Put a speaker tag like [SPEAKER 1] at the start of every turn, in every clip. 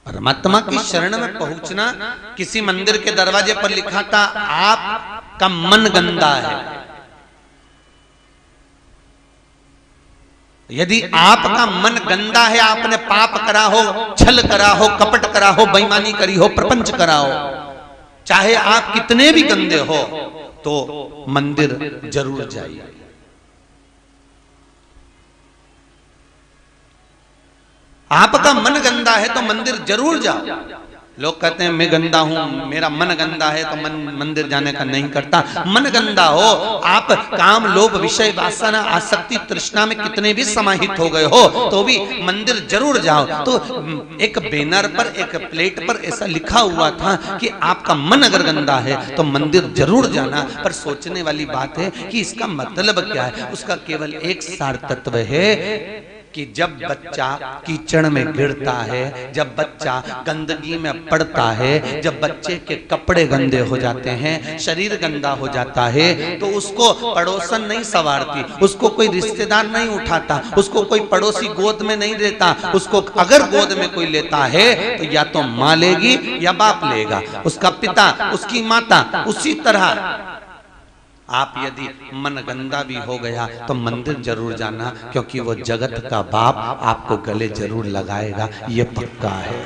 [SPEAKER 1] परमात्मा की शरण में पहुंचना। किसी मंदिर के दरवाजे पर लिखा था आपका मन गंदा है। यदि आपका मन गंदा है, आपने पाप करा हो, छल करा हो, कपट करा हो, बेईमानी करी हो, प्रपंच करा हो, चाहे आप कितने भी गंदे हो, तो मंदिर जरूर जाइए। आपका मन गंदा है तो मंदिर जरूर जाओ। लोग कहते हैं मैं गंदा हूं, मेरा मन गंदा है तो मंदिर जाने का नहीं करता। मन गंदा हो, आप काम, लोभ, विषय, वासना, आसक्ति, तृष्णा में कितने भी समाहित हो गए हो, तो भी मंदिर जरूर जाओ। तो एक बैनर पर, एक प्लेट पर ऐसा लिखा हुआ था कि आपका मन अगर गंदा है तो मंदिर जरूर जाना। पर सोचने वाली बात है कि इसका मतलब क्या है। उसका केवल एक सार तत्व है कि जब बच्चा कीचड़ में गिरता है, जब बच्चा गंदगी में पड़ता है, जब बच्चे के कपड़े गंदे हो जाते हैं, शरीर गंदा हो जाता है, तो उसको पड़ोसन नहीं संवारती, उसको कोई रिश्तेदार नहीं उठाता, उसको कोई पड़ोसी गोद में नहीं लेता। उसको अगर गोद में कोई लेता है तो या तो माँ लेगी या बाप लेगा, उसका पिता, उसकी माता। उसी तरह आप यदि मन गंदा भी हो गया तो मंदिर जरूर जाना, क्योंकि वो जगत का बाप आपको गले जरूर लगाएगा, ये पक्का है।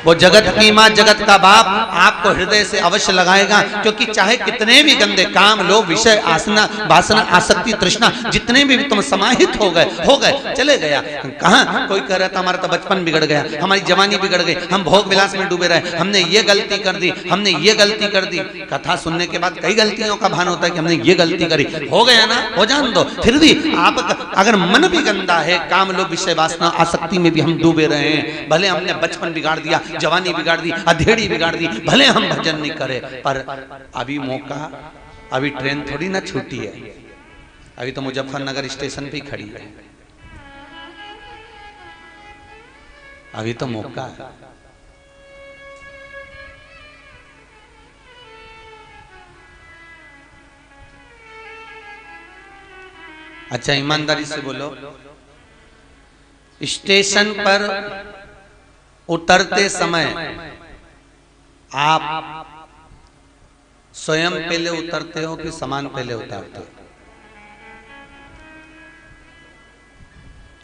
[SPEAKER 1] वो जगत की माँ, जगत का बाप आपको हृदय से अवश्य लगाएगा। क्योंकि चाहे कितने भी गंदे काम, लोभ, विषय, आसना, वासना, आसक्ति, तृष्णा, जितने भी तुम समाहित हो गए, चले गया। कहाँ कोई कह रहा था हमारा तो बचपन बिगड़ गया, हमारी जवानी बिगड़ गई, हम भोग विलास में डूबे रहे, हमने ये गलती कर दी, हमने ये गलती कर दी। कथा सुनने के बाद कई गलतियों का भान होता है कि हमने ये गलती करी। हो गया ना, हो जान दो। फिर भी आप अगर मन भी गंदा है, काम, लोभ, विषय, वासना, आसक्ति में भी हम डूबे रहे हैं, भले हमने बचपन बिगाड़ दिया, जवानी बिगाड़ दी, अधेड़ी बिगाड़ दी, भले हम भजन नहीं करे, पर अभी मौका, अभी ट्रेन थोड़ी ना छूटी है, अभी तो मुजफ्फरनगर स्टेशन पे ही खड़ी है, अभी तो मौका है। अच्छा ईमानदारी से बोलो, स्टेशन पर उतरते समय आप स्वयं पहले उतरते हो कि सामान पहले उतारते हो?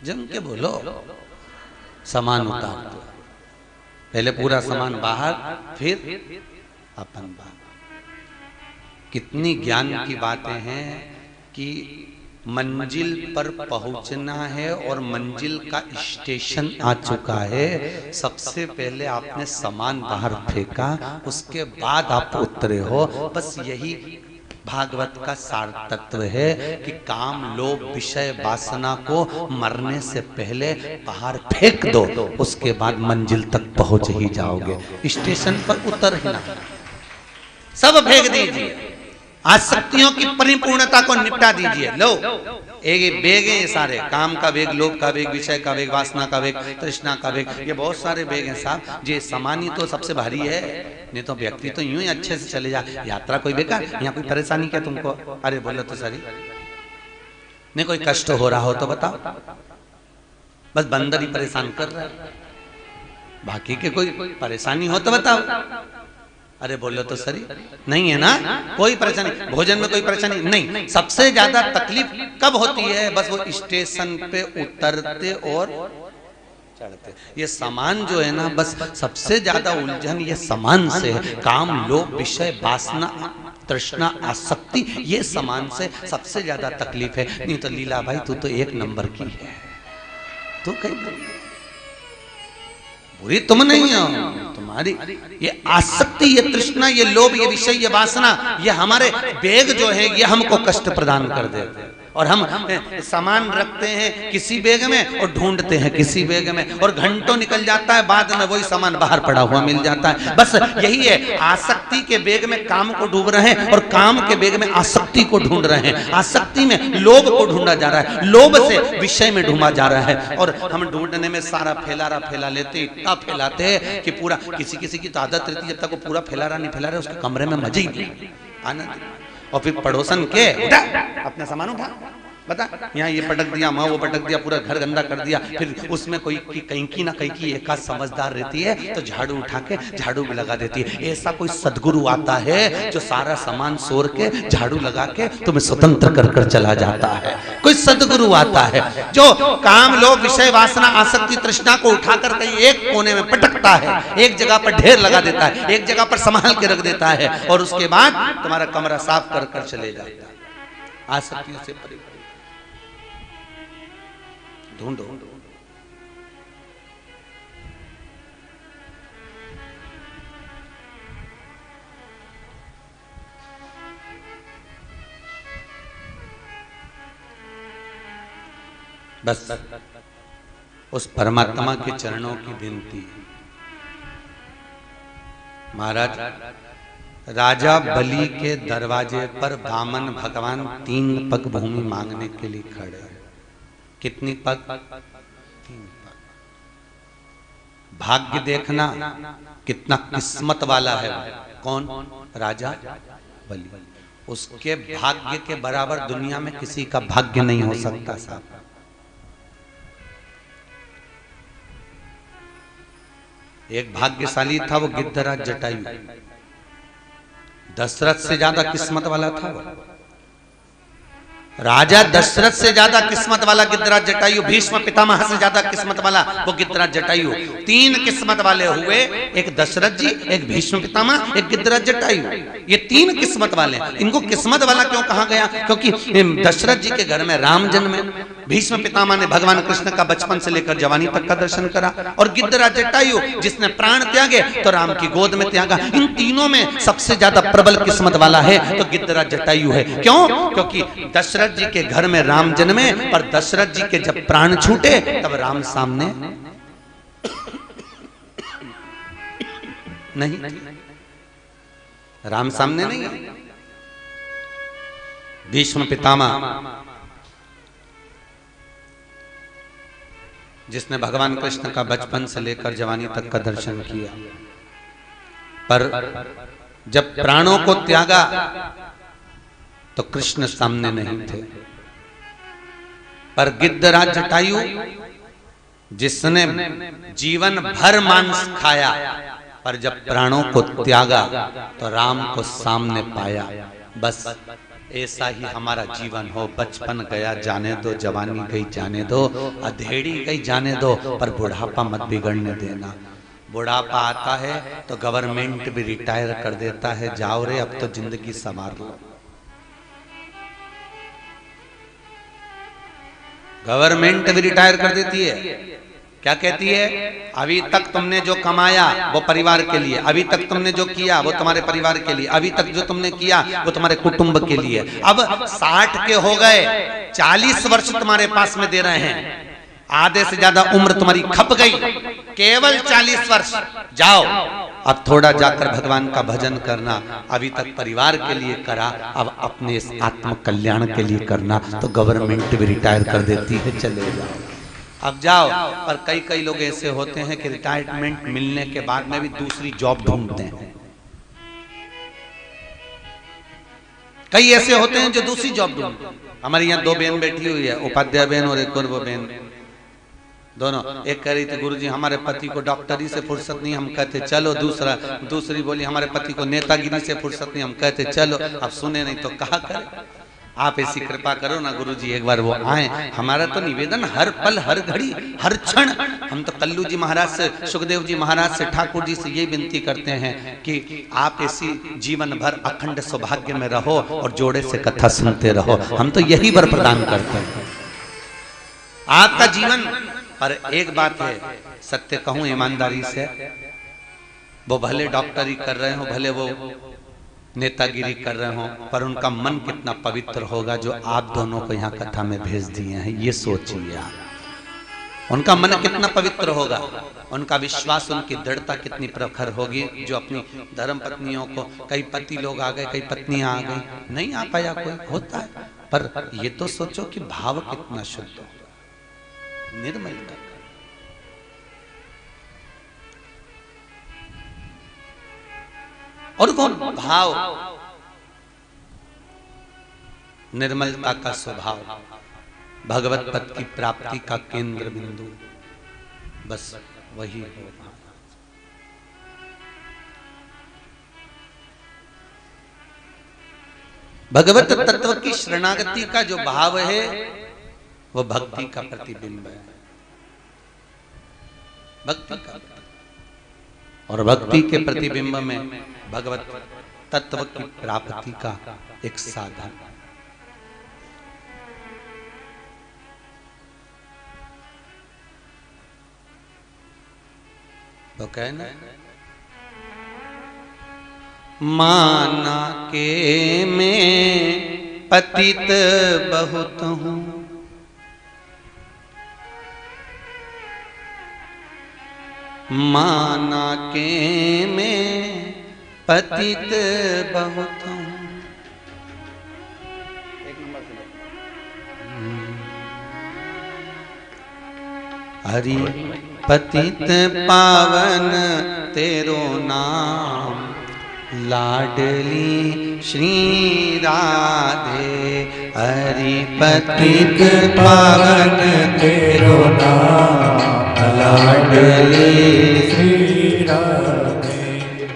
[SPEAKER 1] जम के बोलो। सामान उतारते हो, पहले पूरा सामान बाहर, फिर अपन बाहर। कितनी ज्ञान की बातें हैं कि मंजिल पर पहुंचना है और मंजिल का स्टेशन आ चुका है, सबसे पहले आपने सामान बाहर फेंका, उसके बाद आप उतरे हो। बस यही भागवत का सार तत्व है कि काम, लोभ, विषय, वासना को मरने से पहले बाहर फेंक दो, उसके बाद मंजिल तक पहुंच ही जाओगे। स्टेशन पर उतर ही ना, सब फेंक दीजिए, आसक्तियों की परिपूर्णता को निपटा दीजिए। लो एक बेग है, ये सारे काम का वेग, लोभ का वेग, विषय का वेग, वासना का वेग, तृष्णा का वेग, ये बहुत सारे वेग हैं साहब। ये सामान ही तो सबसे भारी है, नहीं तो व्यक्ति तो यूं ही अच्छे से चले जा। यात्रा कोई बेकार, यहाँ कोई परेशानी क्या तुमको? अरे बोलो तो सही, नहीं कोई कष्ट हो रहा हो तो बताओ, बस बंदर ही परेशान कर रहा है, बाकी के कोई परेशानी हो तो बताओ। अरे बोलो तो सही, नहीं है ना कोई परेशानी, भोजन में कोई परेशानी नहीं। सबसे ज्यादा तकलीफ कब होती है? बस वो स्टेशन पे उतरते और चढ़ते। ये सामान जो है ना, बस सबसे ज्यादा उलझन ये सामान से है। काम, लोभ, विषय, वासना, तृष्णा, आसक्ति, ये सामान से सबसे ज्यादा तकलीफ है। नहीं तो लीला भाई तू तो एक नंबर की है, तू कहीं बुरी तुम नहीं हो, तुम्हारी ये आसक्ति, ये तृष्णा, ये लोभ, ये विषय, ये वासना, ये हमारे बेग जो है ये हमको कष्ट प्रदान कर देते हैं। और हम सामान रखते हैं किसी बेग में और ढूंढते हैं किसी बेग में, और घंटों निकल जाता है, बाद में वही सामान बाहर पड़ा हुआ मिल जाता है। बस यही है, आसक्ति के बेग में काम को ढूंढ रहे हैं और काम के बेग में आसक्ति को ढूंढ रहे हैं। आसक्ति में लोभ को ढूंढा जा रहा है, लोभ से विषय में ढूंढा जा रहा है। और हम ढूंढने में सारा फैला लेते, इतना फैलाते हैं कि पूरा, किसी की तो आदत रहती है जब तक वो पूरा फैला नहीं फैला रहा उसके कमरे में मजे ही नहीं, आनंद। और फिर पड़ोसन के उठा अपना सामान उठा, बता, यहाँ ये पटक दिया, वहाँ वो पटक दिया, पूरा घर गंदा कर दिया। फिर उसमें कोई कहीं की ना कहीं की एक आध समझदार रहती है तो झाड़ू उठा के झाड़ू भी लगा देती है। ऐसा कोई सदगुरु आता है जो सारा सामान सोर के झाड़ू लगा के तुम्हें स्वतंत्र कर कर चला जाता है। कोई सदगुरु आता है जो काम लोभ विषय वासना आसक्ति तृष्णा को उठाकर कहीं एक कोने में पटकता है, एक जगह पर ढेर लगा देता है, एक जगह पर संभाल के रख देता है और उसके बाद तुम्हारा कमरा साफ कर कर चले जाता है। आसक्तियों से परे ढूंढो। बस उस परमात्मा के चरणों की विनती। महाराज, राजा बलि के दरवाजे पर वामन भगवान 3 पग भूमि मांगने के लिए खड़े हैं। कितनी पग? 3 पग। भाग्य देखना कितना किस्मत वाला है। कौन? राजा बलि। उसके भाग्य के बराबर दुनिया में किसी का भाग्य नहीं हो सकता साहब। एक भाग्यशाली था वो गिद्धराज जटायु। दशरथ से ज्यादा किस्मत वाला था वो। राजा दशरथ से ज्यादा किस्मत वाला गिद्धराज जटायु। भीष्म पितामह से ज्यादा किस्मत वाला वो गिद्धराज जटायु। 3 किस्मत वाले हुए, एक दशरथ जी, एक भीष्म पितामह, एक गिद्धराज जटायु। ये 3 किस्मत वाले। इनको किस्मत वाला क्यों कहा गया? क्योंकि दशरथ जी के घर में राम जन्मे, भीष्म पितामह ने भगवान कृष्ण का बचपन से लेकर जवानी तक का दर्शन करा, और गिद्धराज जटायु जिसने प्राण त्यागे तो राम की गोद में त्यागा। इन तीनों में सबसे ज्यादा प्रबल किस्मत वाला है तो गिद्धराज जटायु है। क्यों? क्योंकि दशरथ जी के घर में राम जन्मे, पर दशरथ जी के जब प्राण छूटे तब राम सामने नहीं, राम सामने नहीं। भीष्म पितामह जिसने भगवान कृष्ण का बचपन से लेकर जवानी तक का दर्शन किया, पर जब प्राणों को त्यागा तो कृष्ण सामने नहीं थे। पर गिद्धराज जटायु जिसने जीवन भर मांस खाया, पर जब प्राणों को त्यागा तो राम को सामने पाया। बस ऐसा ही हमारा जीवन हो। बचपन गया जाने दो, जवानी गई जाने दो, अधेड़ी गई जाने दो, पर बुढ़ापा मत बिगड़ने देना। बुढ़ापा आता है तो गवर्नमेंट भी रिटायर कर देता है, जाओ रे अब तो जिंदगी संवार लो। गवर्नमेंट भी रिटायर कर देती है। क्या कहती है? अभी तक तुमने जो कमाया वो परिवार के लिए, अभी तक तुमने जो किया वो तुम्हारे परिवार के लिए, अभी तक जो तुमने किया वो तुम्हारे कुटुंब के लिए। अब 60 के हो गए, 40 वर्ष तुम्हारे पास में दे रहे हैं, आधे से ज्यादा उम्र तुम्हारी खप गई, केवल 40 वर्ष। जाओ अब थोड़ा जाकर भगवान का भजन करना। अभी तक परिवार के लिए करा, अब अपने इस आत्म कल्याण के लिए करना। तो गवर्नमेंट भी रिटायर कर देती है, चले जाओ अब जाओ। पर कई लोग ऐसे होते हैं कि रिटायरमेंट मिलने के बाद में भी दूसरी जॉब ढूंढते हैं। कई ऐसे होते हैं जो दूसरी जॉब ढूंढते हैं। हमारे यहाँ 2 बहन बैठी हुई है, उपाध्याय बहन और एक और वो बहन, दोनों। एक कह रही थी गुरुजी हमारे पति को डॉक्टरी से फुर्सत नहीं, हम कहते चलो। दूसरी बोली हमारे पति को नेतागिरी से फुर्सत नहीं, हम कहते चलो। अब सुने नहीं तो कहा करे। आप ऐसी कृपा करो ना गुरुजी, एक बार वो आए। हमारा तो निवेदन हर पल हर घड़ी हर क्षण, हम तो कल्लू जी महाराज से, सुखदेव जी महाराज से, ठाकुर जी से ये विनती करते हैं कि आप ऐसी जीवन भर अखंड सौभाग्य में रहो और जोड़े से कथा सुनते रहो। हम तो यही वर प्रदान करते हैं आपका जीवन। पर एक बात है, सत्य कहूं ईमानदारी से, वो भले डॉक्टरी कर रहे हो, भले वो नेतागिरी कर रहे हो, पर उनका मन कितना पवित्र होगा जो आप दोनों को यहाँ कथा में भेज दिए हैं। ये सोचिए आप, उनका मन कितना पवित्र होगा, उनका विश्वास, उनकी दृढ़ता कितनी प्रखर होगी, जो अपनी धर्म पत्नियों को, कई पति लोग आ गए, कई पत्नियां आ गई, नहीं आ पाया कोई, होता है। पर ये तो सोचो कि भाव कितना शुद्ध हो, निर्मल का। और कौन भाव, निर्मलता का स्वभाव, भगवत पद की प्राप्ति का केंद्र बिंदु बस वही होगा। भगवत तत्व की शरणागति का जो भाव है वो भक्ति का प्रतिबिंब है, भक्ति का, और भक्ति के प्रतिबिंब में भगवत तत्व की प्राप्ति का एक साधन। तो कहना माना के मैं पतित बहुत हूँ, माना के मैं पतित बहुत हूँ। हरि पतित पावन तेरो नाम, लाडली श्री राधे। हरि पतित पावन तेरो नाम, लाडली श्री राधे।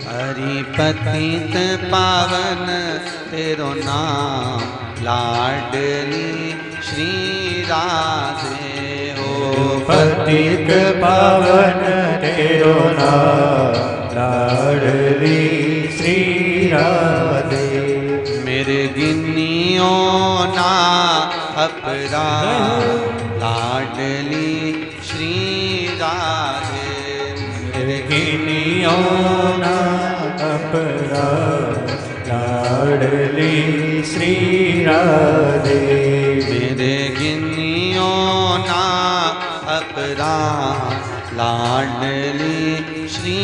[SPEAKER 1] हरि पतित पावन तेरो नाम, लाडली श्री राधे।
[SPEAKER 2] पतित पावन तेरो नाम, लाडली श्री राधे।
[SPEAKER 1] मेरे गिनियो ना अपराध, लाडली श्री राधे।
[SPEAKER 2] मेरे गिनियो ना अपराध, लाडली श्री राधे।
[SPEAKER 1] मेरे गिनियो ना अपराध, लाडली श्री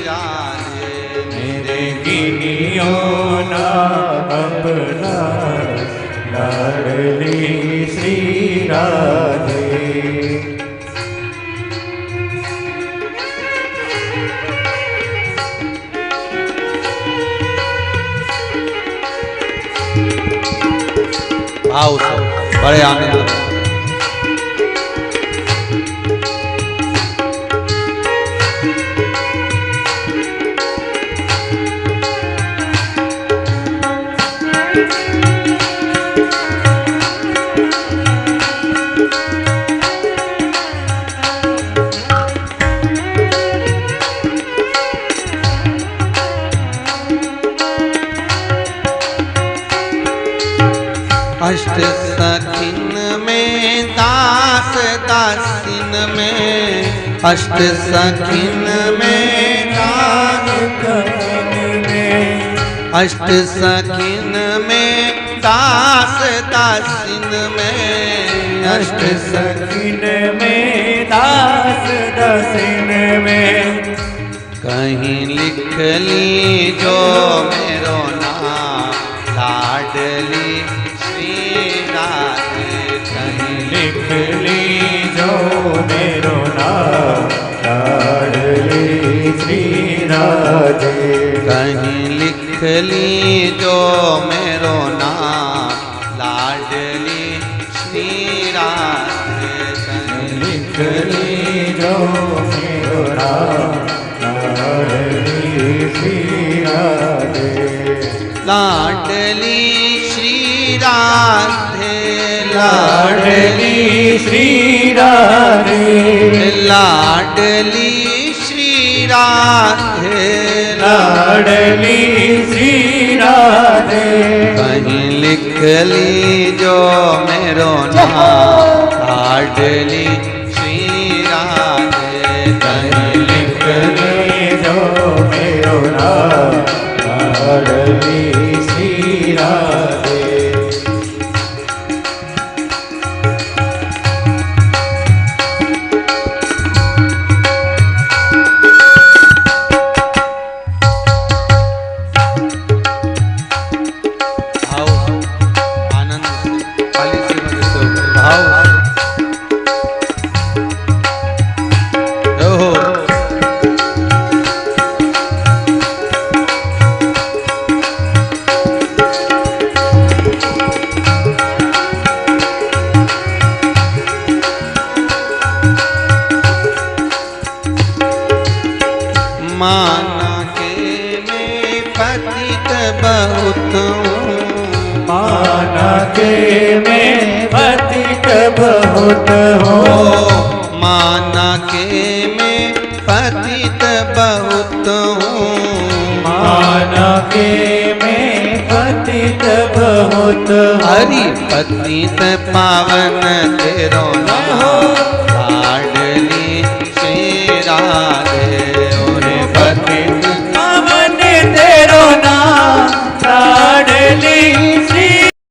[SPEAKER 1] राधे।
[SPEAKER 2] मेरे गिनियो ना अपराध, लाडली श्री राधे।
[SPEAKER 1] आओ सब बड़े आनंद। अष्ट सखिन में दास दासिन में, अष्ट सखिन में दास दासिन में, अष्ट सखिन में दास दासिन में,
[SPEAKER 2] अष्ट सखिन में दास दासिन में।
[SPEAKER 1] कहीं लिख ली जो मेरो नाम, लाडली
[SPEAKER 2] कहीं लिख ली जो मेरो नाम, लाडली श्री राधे।
[SPEAKER 1] कहीं लिख ली जो मेरो नाम, लाडली श्री राधे।
[SPEAKER 2] कहीं लिख ली जो मेरो नाम, लाडली श्री राधे।
[SPEAKER 1] लाडली श्री राधे,
[SPEAKER 2] लाडली श्री राधे।
[SPEAKER 1] लाडली श्री राधे,
[SPEAKER 2] लाडली श्री राधे।
[SPEAKER 1] कहीं लिख ली जो मेरो नाम, लाडली श्री राधे।
[SPEAKER 2] कहीं लिख ली जो मेरो नाम, लाडली श्री राधे।
[SPEAKER 1] भाव आनंद खाली से भाव माना के मैं पतित बहुत हूँ,
[SPEAKER 2] माना के मैं पतित बहुत हूँ,
[SPEAKER 1] माना के मैं पतित बहुत हूँ,
[SPEAKER 2] माना के मैं पतित बहुत हूँ।
[SPEAKER 1] हरि पतित पावन तेरो नाम,